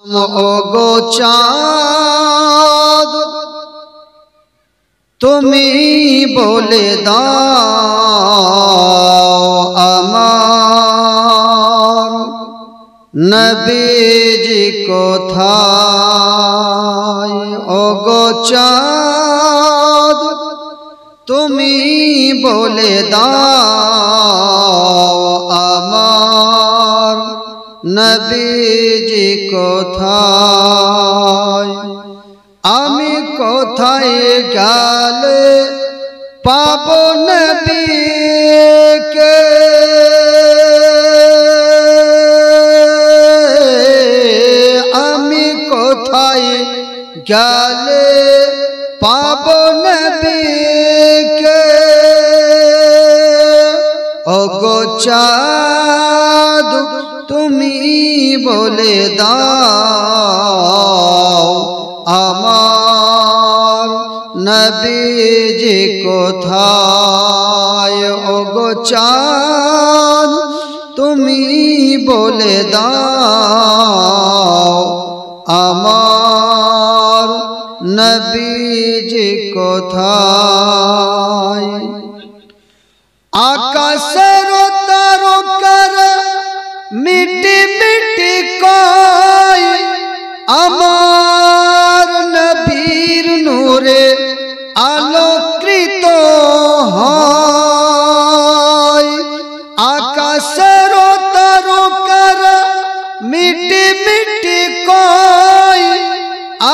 ওগো চাঁদ তুমি বলে দাও আমার নবীজি কোথায়। ওগো চাঁদ তুমি বলে দাও আমার নবীজি কোথায়। আমি কোথায় গেলে পাবো নবীকে, আমি কোথায় গেলে পাবো নবীকে। ওগো চাঁদ তুমি বলে দাও আমার নবীজি কোথায়। ওগো চাঁদ তুমি বলে দাও আমার নবীজি কোথায়। আকাশের তারকার মিটি মিটি কয় আমার নবীর নূরে আলোকৃত হয়। আকাশের তারকার মিটি মিটি কয়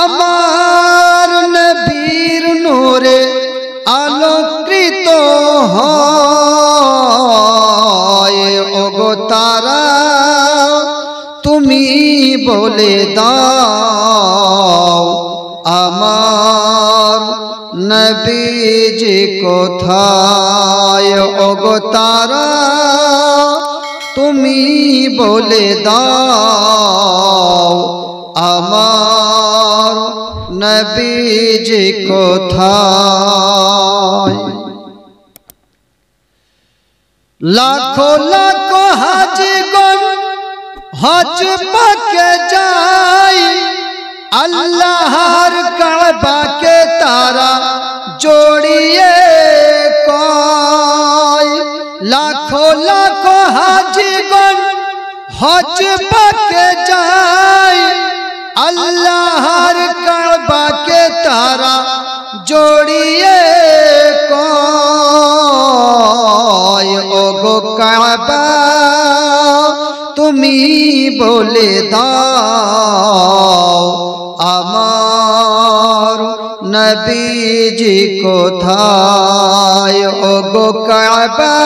আমার নবীর নূরে আলোকৃত হয়। ওগো তারা তুমি বলে দাও আমার নবীজি কোথায়। ওগো তারা তুমি বলে দাও আমার নবীজি কোথায়। লাখো লাখো হাজিগণ হজ পাকে যায় আল্লাহর কাবাকে তারা জড়িয়ে কয়। লাখো লাখো হাজিগণ হজ পাকে যায় আল্লাহর কাবাকে তারা জড়িয়ে কয়। ওগো কাবা তুমি বলে দাও আমার নবীজি কোথায়। ওগো কাবা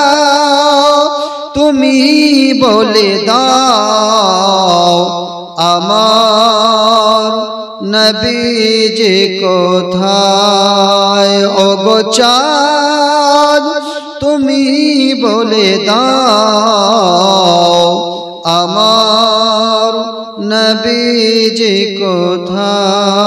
তুমি বলে দাও আমার নবীজি কোথায়। ওগো চাঁদ তুমি বলে দাও আমার নবীজি কোথায়।